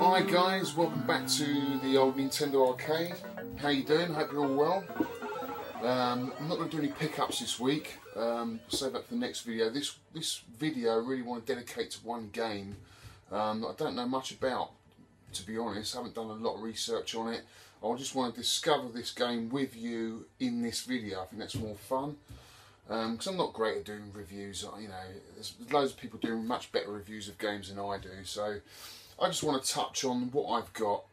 Hi guys, welcome back to the old Nintendo arcade. How you doing? Hope you're all well. I'm not going to do any pickups this week. Save that for the next video. This video I really want to dedicate to one game that I don't know much about, to be honest. I haven't done a lot of research on it. I just want to discover this game with you in this video. I think that's more fun. Because I'm not great at doing reviews. You know, there's loads of people doing much better reviews of games than I do. So I just want to touch on what I've got,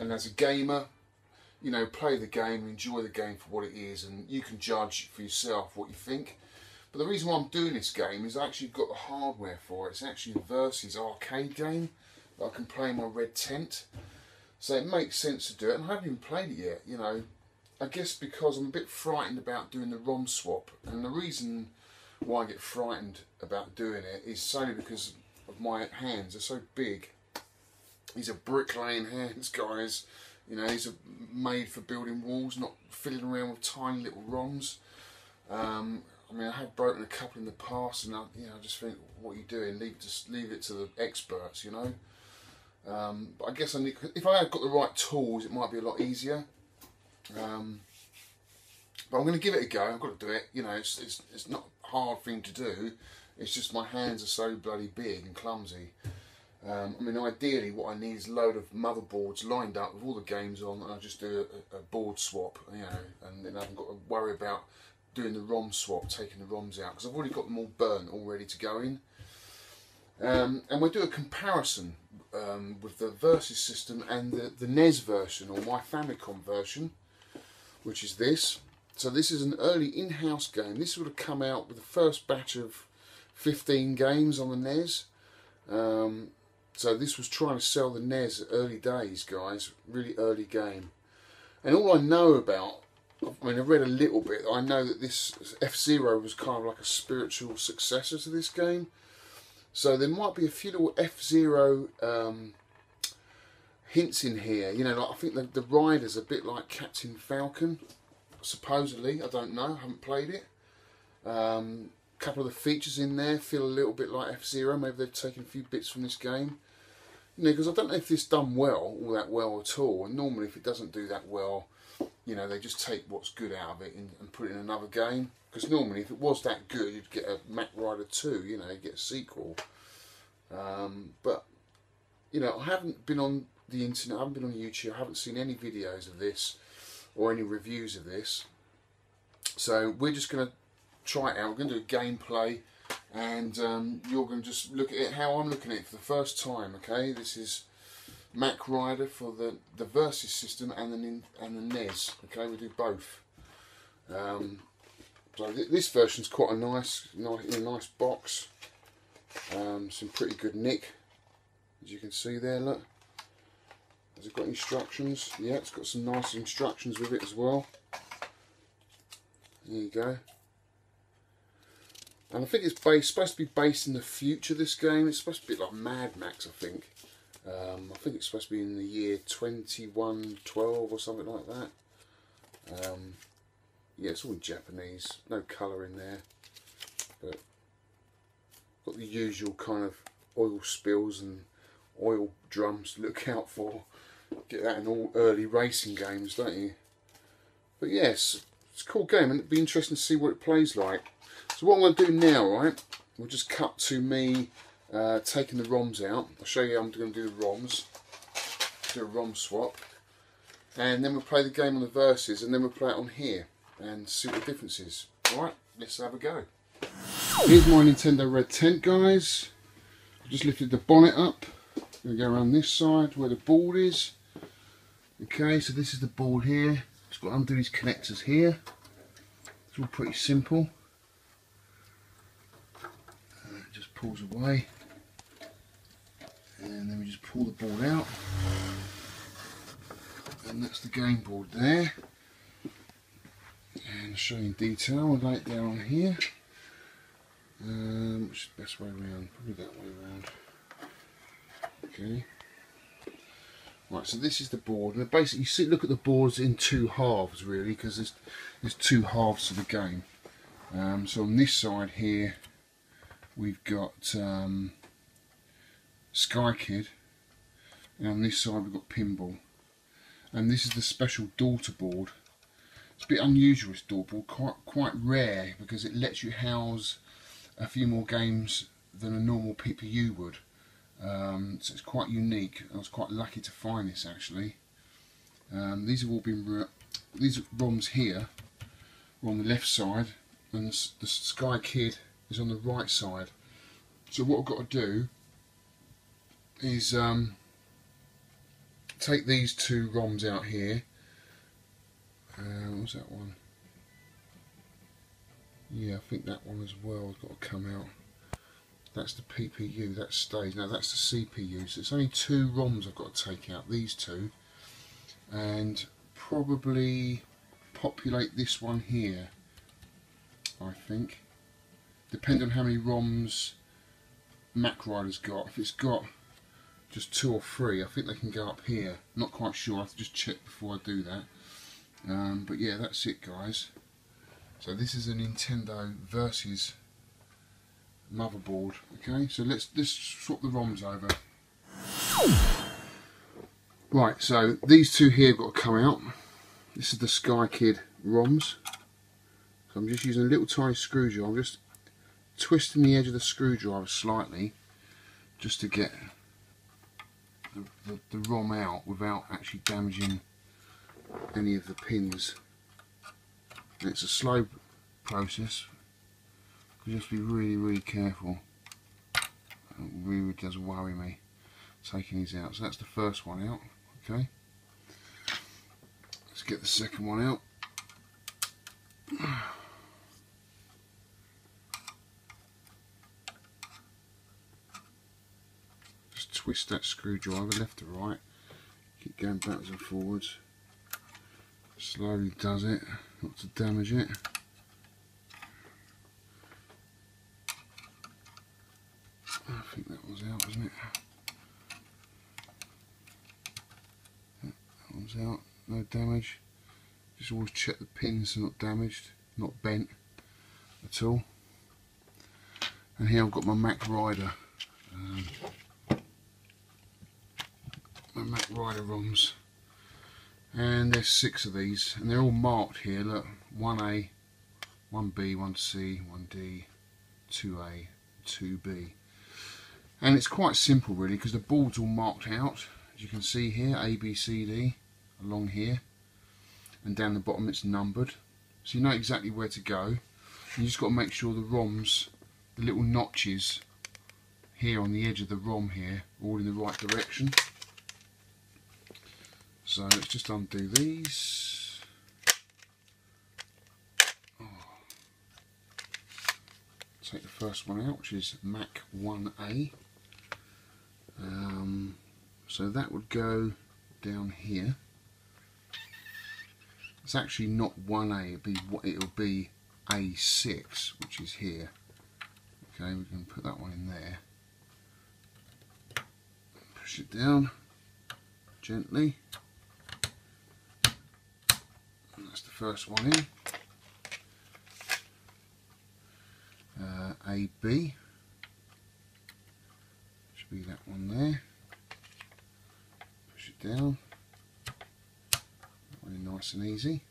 and as a gamer, you know, play the game, enjoy the game for what it is, and you can judge for yourself what you think. But the reason why I'm doing this game is I actually got the hardware for it. It's actually a Versus arcade game that I can play in my red tent. So it makes sense to do it, and I haven't even played it yet, you know. I guess because I'm a bit frightened about doing the ROM swap, and the reason why I get frightened about doing it is solely because of my hands. They're so big. These are bricklaying hands, guys. You know, these are made for building walls, not fiddling around with tiny little ROMs. I mean, I have broken a couple in the past, and I just think, what are you doing? Leave it to the experts, you know. But I guess if I had got the right tools, it might be a lot easier. But I'm going to give it a go. I've got to do it. You know, it's not a hard thing to do. It's just my hands are so bloody big and clumsy. I mean, ideally, what I need is a load of motherboards lined up with all the games on, and I just do a board swap. You know, and then I haven't got to worry about doing the ROM swap, taking the ROMs out, because I've already got them all burnt, all ready to go in. And we'll do a comparison with the Versus system and the NES version, or my Famicom version, which is this. So this is an early in-house game. This would have come out with the first batch of 15 games on the NES. So this was trying to sell the NES early days, guys. Really early game. And all I know about, I mean, I've read a little bit. I know that this F-Zero was kind of like a spiritual successor to this game. So there might be a few little F-Zero hints in here. You know, like, I think the rider's a bit like Captain Falcon, supposedly. I don't know. I haven't played it. A couple of the features in there feel a little bit like F-Zero. Maybe they've taken a few bits from this game. You know, because I don't know if this done well, all that well at all. And normally, if it doesn't do that well, you know, they just take what's good out of it and put it in another game. Because normally, if it was that good, you'd get a Mach Rider 2. You know, you'd get a sequel. But you know, I haven't been on the internet. I haven't been on YouTube. I haven't seen any videos of this or any reviews of this. So we're just going to try it out. We're going to do a gameplay, and you're going to just look at it how I'm looking at it for the first time. Okay, this is Mach Rider for the Versus system and the NES. Okay, we do both. So this version's quite a nice box. Some pretty good nick, as you can see there. Look, has it got instructions? Yeah, it's got some nice instructions with it as well. There you go. And I think it's supposed to be based in the future, this game. It's supposed to be like Mad Max, I think. I think it's supposed to be in the year 2112 or something like that. Yeah, it's all in Japanese. No colour in there. But got the usual kind of oil spills and oil drums to look out for. Get that in all early racing games, don't you? But yes, it's a cool game, and it'd be interesting to see what it plays like. So what I'm going to do now, right, we'll just cut to me taking the ROMs out. I'll show you how I'm going to do the ROMs. Do a ROM swap. And then we'll play the game on the Versus, and then we'll play it on here and see what the difference is. Alright, let's have a go. Here's my Nintendo red tent, guys. I just lifted the bonnet up. I'm going to go around this side where the board is. Okay, so this is the board here. Just got to undo these connectors here. It's all pretty simple. And it just pulls away. And then we just pull the board out. And that's the game board there. And I'll show you in detail. I'll lay it down on here. Which is the best way around? Probably that way around. Okay. Right, so this is the board, and basically you see, look at the boards in two halves really, because there's two halves to the game. So on this side here we've got Sky Kid, and on this side we've got pinball. And this is the special daughter board. It's a bit unusual, this daughter board, quite rare, because it lets you house a few more games than a normal PPU would. So it's quite unique. I was quite lucky to find this actually. These have all been these ROMs here are on the left side, and the Sky Kid is on the right side. So what I've got to do is take these two ROMs out here. What was that one? Yeah, I think that one as well has got to come out. That's the PPU, that stays. Now that's the CPU, so it's only two ROMs I've got to take out, these two, and probably populate this one here, I think. Depending on how many ROMs Mach Rider's got. If it's got just 2 or 3, I think they can go up here. Not quite sure, I have to just check before I do that. But yeah, that's it guys. So this is a Nintendo versus motherboard. Okay, so let's swap the ROMs over. Right, so these two here have got to come out. This is the Sky Kid ROMs. So I'm just using a little tiny screwdriver. I'm just twisting the edge of the screwdriver slightly just to get the ROM out without actually damaging any of the pins. And it's a slow process. You have to be really careful. It really does worry me taking these out. So that's the first one out. Okay. Let's get the second one out. Just twist that screwdriver left to right. Keep going backwards and forwards. Slowly does it, not to damage it. I think that was out, wasn't it? Yeah, that one's out, no damage. Just always check the pins are not damaged, not bent at all. And here I've got my Mach Rider. My Mach Rider ROMs. And there's 6 of these, and they're all marked here. Look, 1A, 1B, 1C, 1D, 2A, 2B. And it's quite simple really, because the board's all marked out, as you can see here, A, B, C, D, along here, and down the bottom it's numbered, so you know exactly where to go. You just got to make sure the ROMs, the little notches here on the edge of the ROM here, are all in the right direction. So let's just undo these. Take the first one out, which is Mach 1A. So that would go down here. It's actually not 1A, it'll be A6, which is here. Okay, we can put that one in there. Push it down gently. That's the first one in. AB should be that one there. Push it down. That one in nice and easy.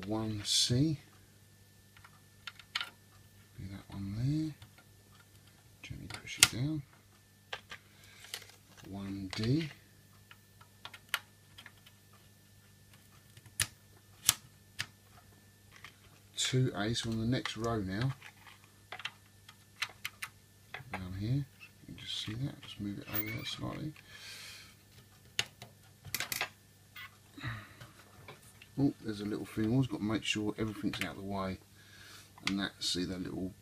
1C. Be that one there. Gently push it down. 1D. 2A, so on the next row now, down here, you can just see that, just move it over there slightly. Oh, there's a little thing, always got to make sure everything's out of the way, and that, see that little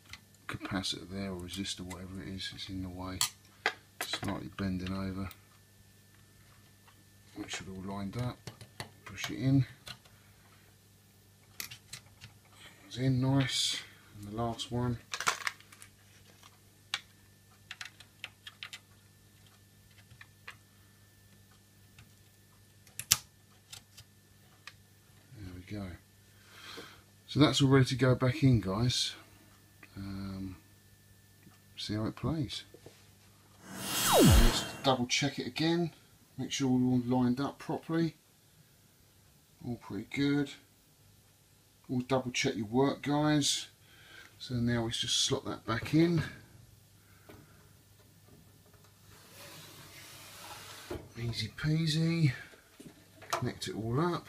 capacitor there, or resistor, whatever it is, it's in the way, slightly bending over. Make sure they're all lined up, push it in. In nice, and the last one, there we go. So that's all ready to go back in, guys. See how it plays. Let's double check it again, make sure we're all lined up properly. All pretty good. Always double check your work, guys. So now we just slot that back in. Easy peasy. Connect it all up.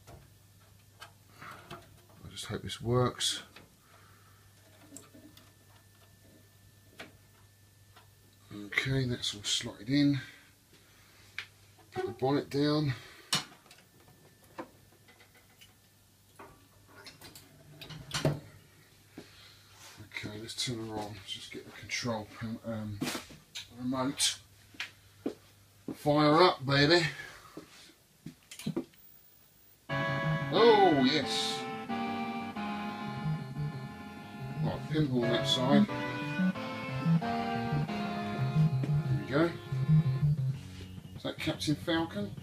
I just hope this works. Okay, that's all slotted in. Put the bonnet down. Okay, let's turn her on. Let's just get the control remote. Fire up, baby. Oh, yes. Right, pimple on that side. There we go. Is that Captain Falcon?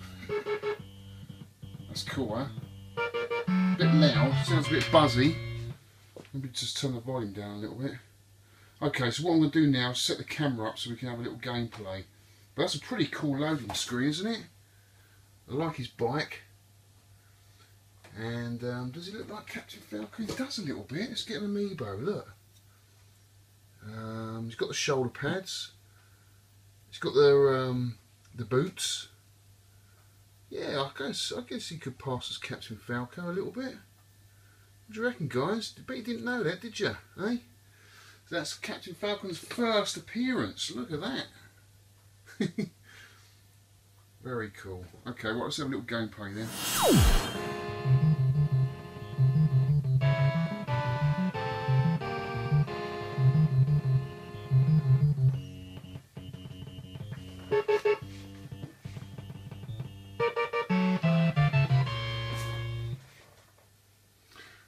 That's cool, huh? A bit loud, sounds a bit buzzy. Maybe just turn the volume down a little bit. Okay, so what I'm going to do now is set the camera up so we can have a little gameplay. But that's a pretty cool loading screen, isn't it? I like his bike. And does he look like Captain Falcon? He does a little bit. Let's get an amiibo, look. He's got the shoulder pads. He's got the boots. Yeah, I guess he could pass as Captain Falcon a little bit. What do you reckon, guys? I bet you didn't know that, did you? Eh? So that's Captain Falcon's first appearance. Look at that. Very cool. Okay, well, let's have a little gameplay then.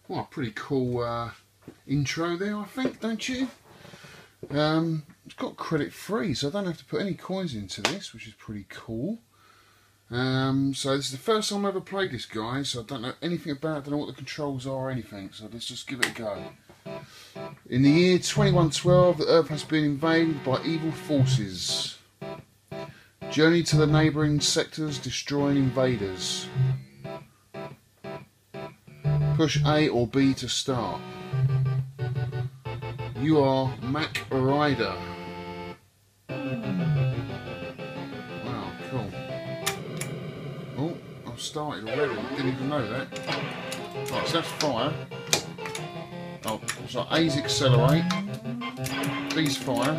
Well, pretty cool intro there, I think, don't you? It's got credit free, so I don't have to put any coins into this, which is pretty cool. So this is the first time I've ever played this, guys, so I don't know anything about it, don't know what the controls are or anything, so let's just give it a go. In the year 2112, the Earth has been invaded by evil forces. Journey to the neighbouring sectors, destroying invaders. Push A or B to start. You are Mach Rider. Wow, cool. Oh, I've started already. Didn't even know that. Right, so that's fire. Oh, so A's accelerate. B's fire.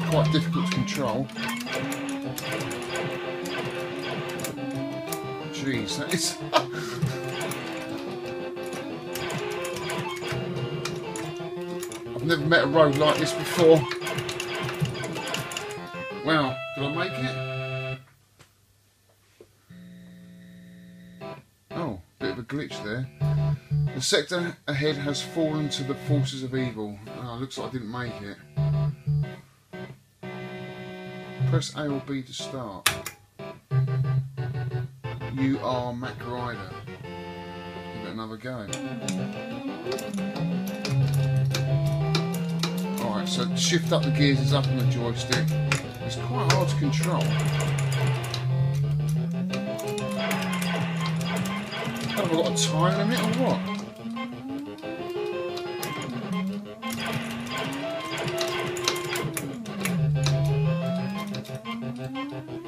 Quite difficult to control. Jeez, that is. I've never met a road like this before. Wow, did I make it? Oh, bit of a glitch there. The sector ahead has fallen to the forces of evil. Oh, looks like I didn't make it. Press A or B to start. You are Mach Rider. Give it another go. Alright, so shift up the gears is up on the joystick. It's quite hard to control. Have I got a time limit or what?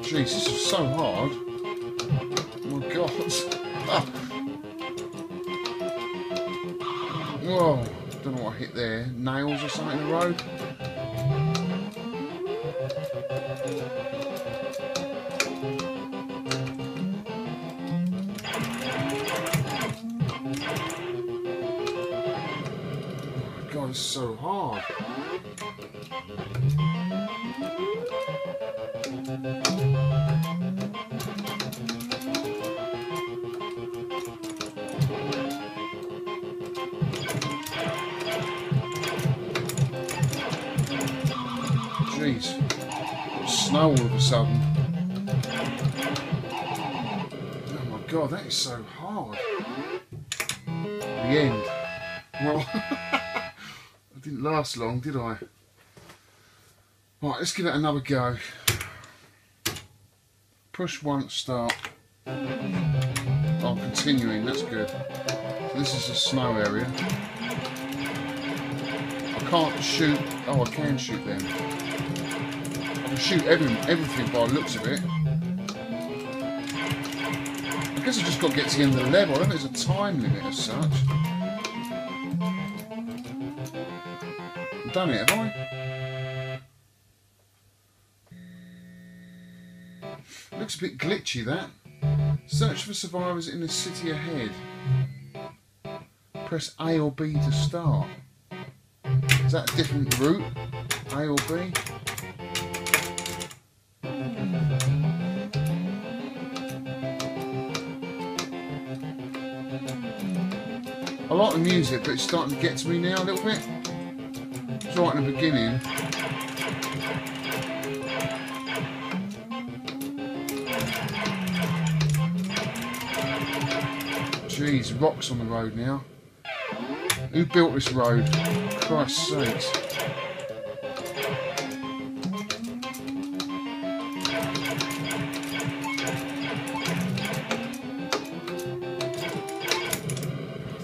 Jeez, this is so hard. Oh my god. Ah. Whoa, don't know what I hit there. Nails or something in the road? Oh my god, it's so hard. Jeez. Snow all of a sudden. Oh my god, that is so hard. The end. Well, it didn't last long, did I? Right, let's give it another go. Push once, start. Oh, continuing, that's good. So this is a snow area. I can't shoot. Oh, I can shoot them. I can shoot everything by the looks of it. I guess I just got to get to the end of the level. I don't think there's a time limit as such. I've done it, have I? Looks a bit glitchy, that. Search for survivors in the city ahead. Press A or B to start. Is that a different route? A or B? I like the music, but it's starting to get to me now a little bit. It's right in the beginning. Jeez, rocks on the road now. Who built this road? Christ's sakes.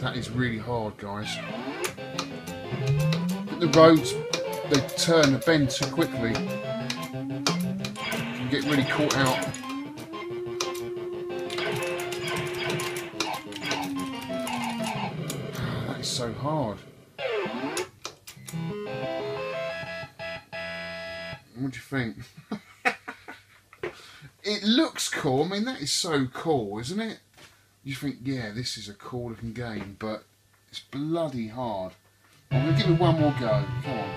That is really hard, guys. The roads, they turn the bend too quickly. You get really caught out. So hard. What do you think? It looks cool. I mean, that is so cool, isn't it? You think, yeah, this is a cool looking game, but it's bloody hard. I'm going to give it one more go. Come on.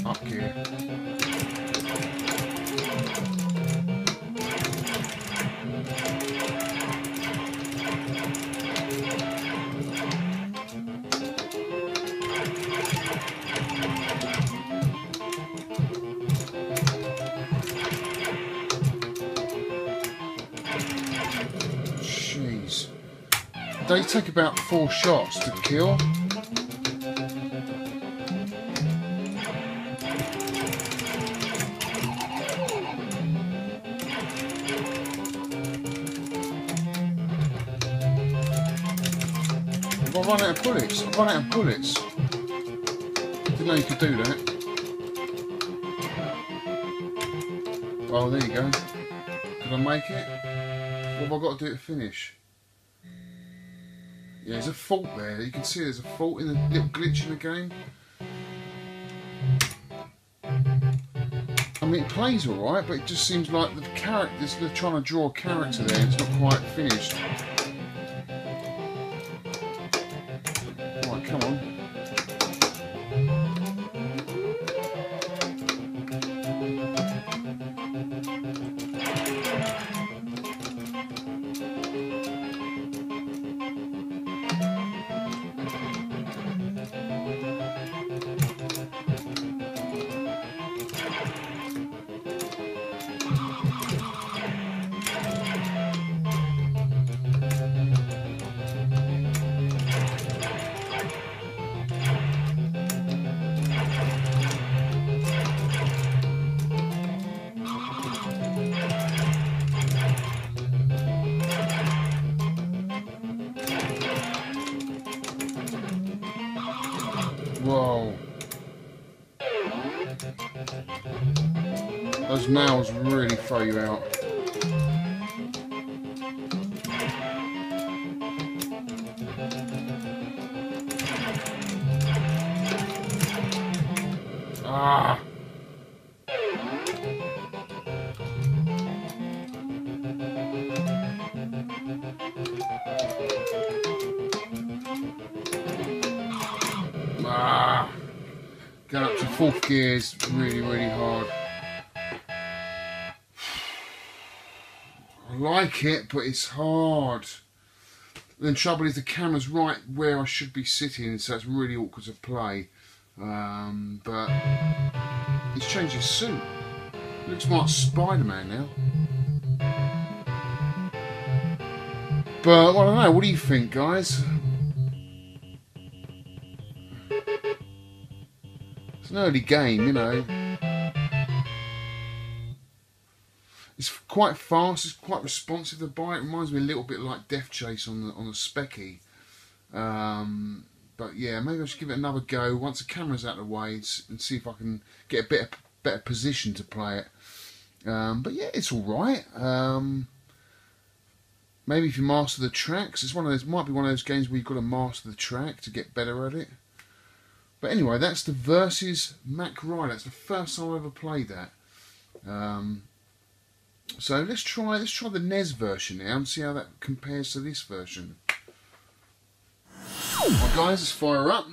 Up gear. Jeez. They take about 4 shots to kill. I've run out of bullets. I've run out of bullets. Didn't know you could do that. Oh, there you go. Did I make it? What have I got to do to finish? Yeah, there's a fault there. You can see there's a fault in the little glitch in the game. I mean, it plays alright, but it just seems like the characters, they're trying to draw a character there and it's not quite finished. Right, come on. Whoa. Those nails really throw you out. Ah. Ah. Going up to 4th gear is really, really hard. like it, but it's hard. The trouble is the camera's right where I should be sitting, so it's really awkward to play. But he's changed his suit. Looks more like Spider-Man now. But well, I don't know. What do you think, guys? It's an early game, you know. It's quite fast. It's quite responsive. The bike reminds me a little bit like Death Chase on the Specky. But yeah, maybe I should give it another go once the camera's out of the way and see if I can get a better position to play it. But yeah, it's all right. Maybe if you master the tracks, it's one of those. Might be one of those games where you've got to master the track to get better at it. But anyway, that's the Versus Mach Rider. It's the first time I've ever played that. So let's try the NES version now and see how that compares to this version. Right guys, let's fire up.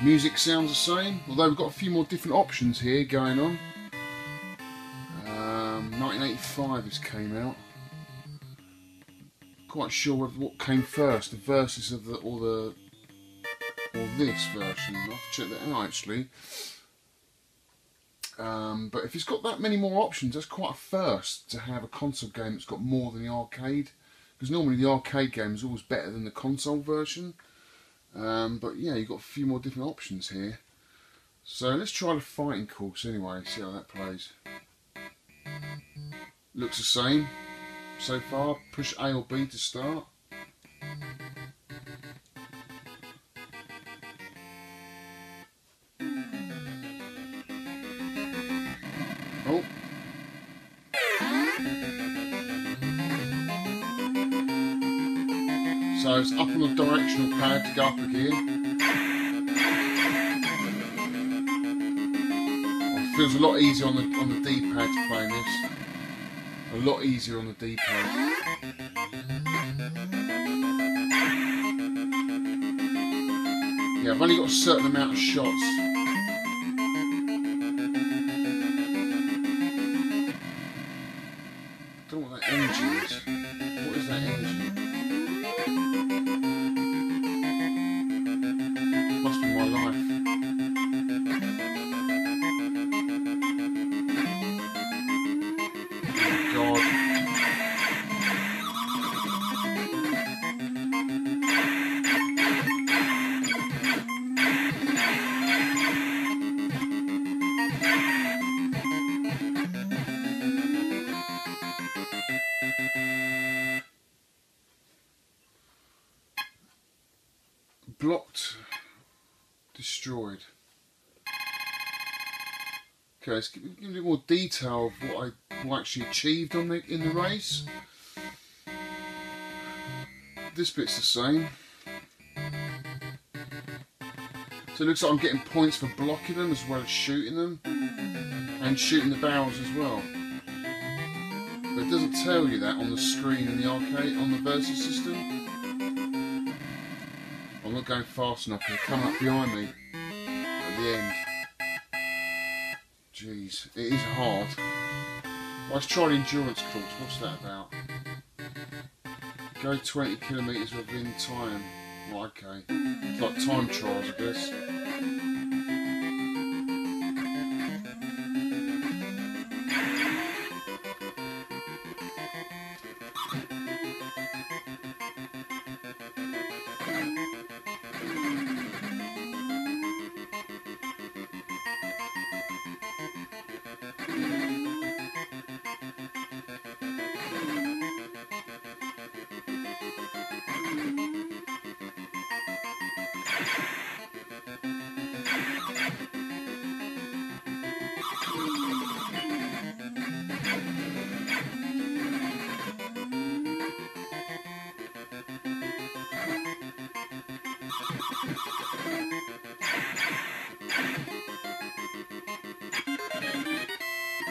Music sounds the same, although we've got a few more different options here going on. 1985 this came out. Quite sure what came first, the Versus of or this version. I'll have to check that out actually. But if it's got that many more options, that's quite a first to have a console game that's got more than the arcade. Because normally the arcade game is always better than the console version. But yeah, you've got a few more different options here. So let's try the fighting course anyway, see how that plays. Looks the same so far. Push A or B to start. Oh. So it's up on the directional pad to go up again. It feels a lot easier on the D-pad to play this. A lot easier on the D-pad. Yeah, I've only got a certain amount of shots. I don't know what that energy is. What is that energy? Must be my life. Oh God. Blocked, destroyed. Okay, let's give a bit more detail of what I actually achieved in the race. This bit's the same. So it looks like I'm getting points for blocking them as well as shooting them, and shooting the barrels as well. But it doesn't tell you that on the screen in the arcade, on the Versus system. I'm not going fast enough, he'll come up behind me at the end. Jeez, it is hard. Well, let's try the endurance course, what's that about? Go 20 kilometres within time. Well, okay. It's like time trials, I guess.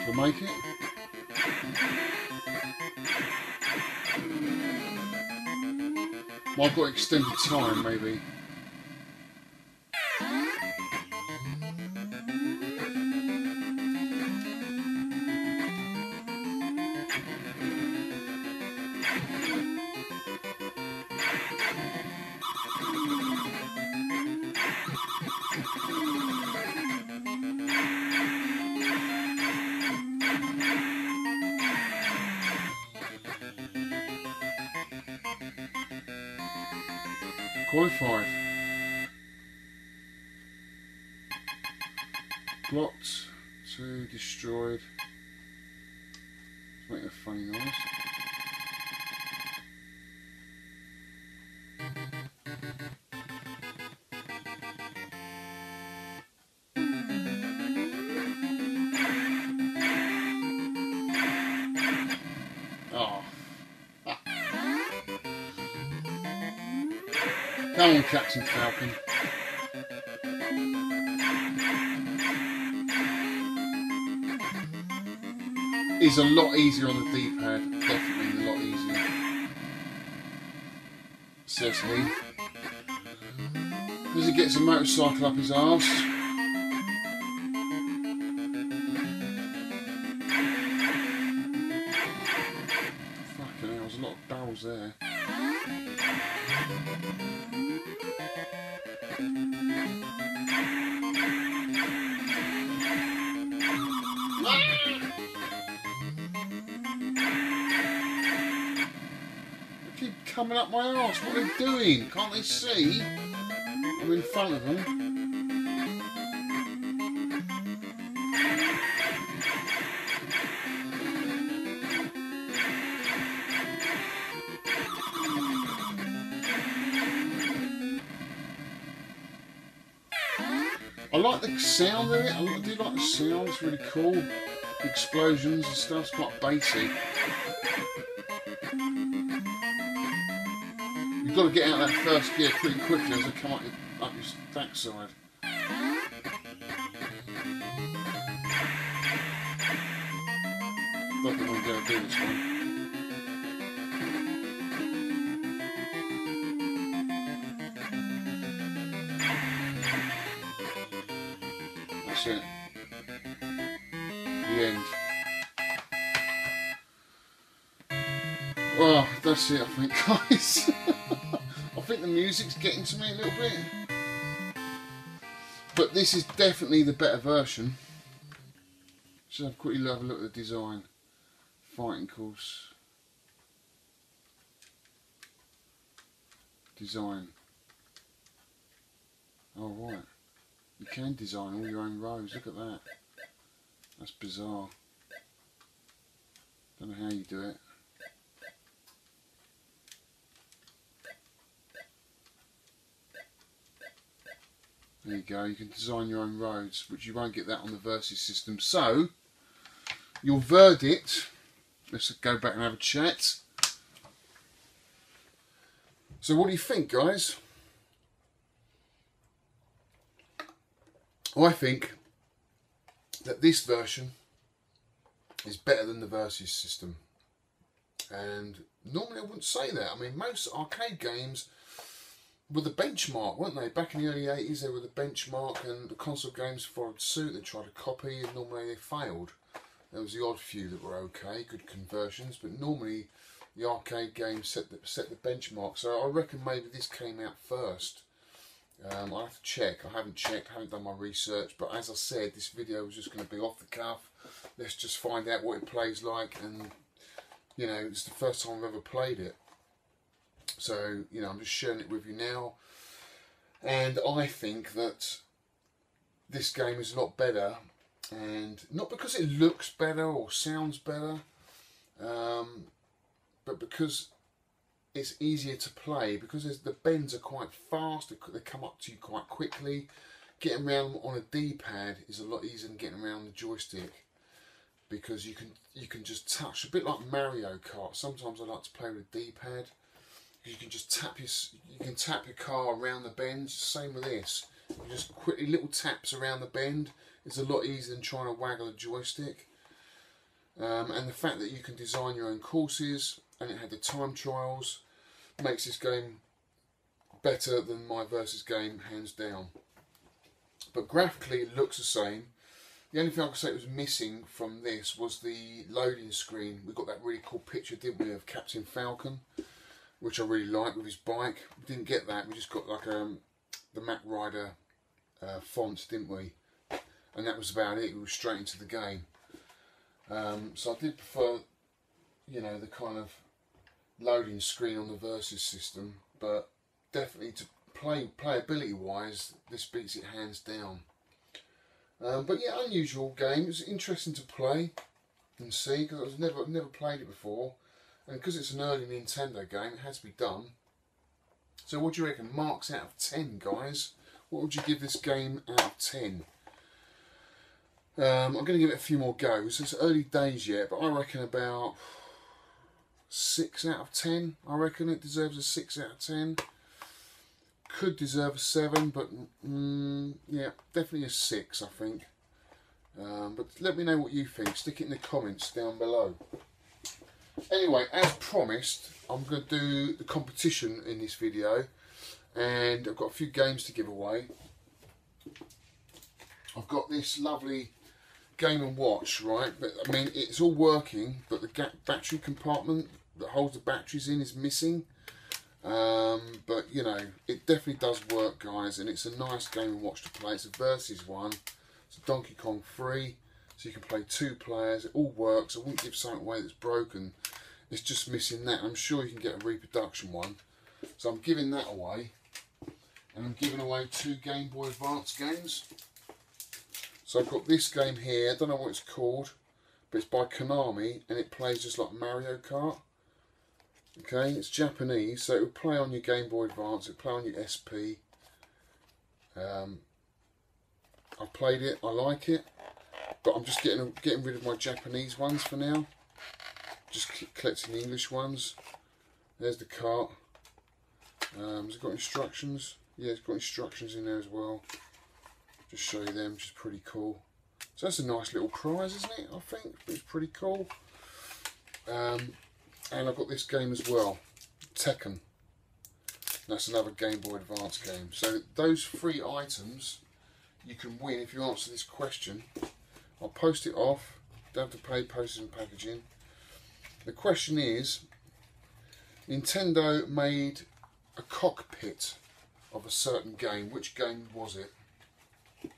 To make it. Well, I've got extended time, maybe. Qualified. Blocked. 2 destroyed. Let's make a funny noise. Oh. Come on, Captain Falcon. It's a lot easier on the D-pad, definitely a lot easier, says he. As he gets a motorcycle up his arse. Fucking hell, there's a lot of barrels there. Coming up my arse, what are they doing? Can't they see? I'm in front of them. I like the sound of it, I do like the sound, it's really cool. The explosions and stuff, it's quite bassy. You've got to get out of that first gear pretty quickly as they come up your backside. Don't think I'm going to do this one. That's it. The end. Well, that's it, I think, guys. I think the music's getting to me a little bit. But this is definitely the better version. So I'll quickly have a look at the design. Fighting course. Design. Oh, right. You can design all your own rows. Look at that. That's bizarre. Don't know how you do it. There you go, you can design your own roads, which you won't get that on the Versus system. So, your verdict, let's go back and have a chat. So what do you think, guys? I think that this version is better than the Versus system. And normally I wouldn't say that. I mean, most arcade games were the benchmark, weren't they? Back in the early 80s, they were the benchmark, and the console games followed suit. They tried to copy, and normally they failed. There was the odd few that were okay, good conversions, but normally the arcade games set the benchmark. So I reckon maybe this came out first. I'll have to check. I haven't checked, I haven't done my research, but as I said, this video was just going to be off the cuff. Let's just find out what it plays like, and you know, it's the first time I've ever played it. So, you know, I'm just sharing it with you now. And I think that this game is a lot better. And not because it looks better or sounds better, but because it's easier to play. Because the bends are quite fast, they come up to you quite quickly. Getting around on a D-pad is a lot easier than getting around the joystick. Because you can just touch, a bit like Mario Kart. Sometimes I like to play with a D-pad. You can just tap your car around the bend. Same with this. You just quickly little taps around the bend. It's a lot easier than trying to waggle a joystick. And the fact that you can design your own courses, and it had the time trials, makes this game better than my Versus game, hands down. But graphically, it looks the same. The only thing I could say was missing from this was the loading screen. We got that really cool picture, didn't we, of Captain Falcon, which I really like with his bike. We didn't get that. We just got like the Mach Rider font, didn't we? And that was about it. We were straight into the game. So I did prefer, you know, the kind of loading screen on the Versus system, but definitely playability wise, this beats it hands down. But yeah, unusual game. It's interesting to play and see, because I've never played it before, and because it's an early Nintendo game, it has to be done. So what do you reckon? Marks out of 10, guys. What would you give this game out of 10? I'm going to give it a few more goes. It's early days yet, but I reckon about 6 out of 10. I reckon it deserves a 6 out of 10. Could deserve a 7, but yeah, definitely a 6, I think. But let me know what you think. Stick it in the comments down below. Anyway, as promised, I'm going to do the competition in this video, and I've got a few games to give away. I've got this lovely Game & Watch, right? But I mean, it's all working, but the battery compartment that holds the batteries in is missing. But you know, it definitely does work, guys, and it's a nice Game & Watch to play. It's a versus one. It's a Donkey Kong free, so you can play 2 players. It all works. I wouldn't give something away that's broken. It's just missing that. I'm sure you can get a reproduction one. So I'm giving that away. And I'm giving away 2 Game Boy Advance games. So I've got this game here. I don't know what it's called, but it's by Konami, and it plays just like Mario Kart. Okay, it's Japanese, so it will play on your Game Boy Advance, it will play on your SP. I've played it, I like it, but I'm just getting rid of my Japanese ones for now. Just collecting the English ones. There's the cart. Has it got instructions? Yeah, it's got instructions in there as well. Just show you them, which is pretty cool. So that's a nice little prize, isn't it? I think it's pretty cool. And I've got this game as well, Tekken. That's another Game Boy Advance game. So those 3 items you can win if you answer this question. I'll post it off. Don't have to pay postage and packaging. The question is, Nintendo made a cockpit of a certain game. Which game was it?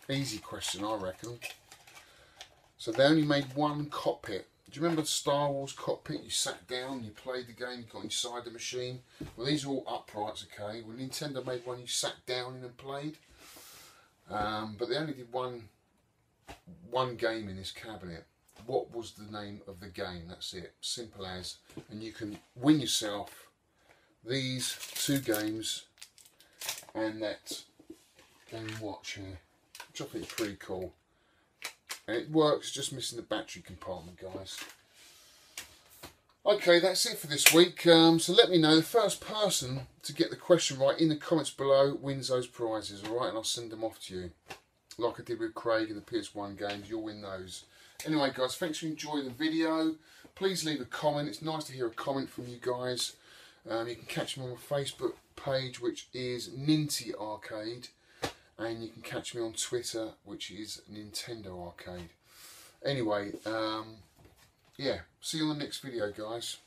Easy question, I reckon. So they only made one cockpit. Do you remember the Star Wars cockpit? You sat down, you played the game, you got inside the machine. Well, these are all uprights, okay? Well, Nintendo made one you sat down in and played. But they only did one game in this cabinet. What was the name of the game? That's it. Simple as. And you can win yourself these 2 games and that Game & Watch here, which I think is pretty cool. And it works, just missing the battery compartment, guys. Okay, that's it for this week. So let me know, the first person to get the question right in the comments below wins those prizes, alright? And I'll send them off to you. Like I did with Craig in the PS1 games, you'll win those. Anyway, guys, thanks for enjoying the video. Please leave a comment. It's nice to hear a comment from you guys. You can catch me on my Facebook page, which is Ninty Arcade. And you can catch me on Twitter, which is Nintendo Arcade. Anyway, yeah, see you on the next video, guys.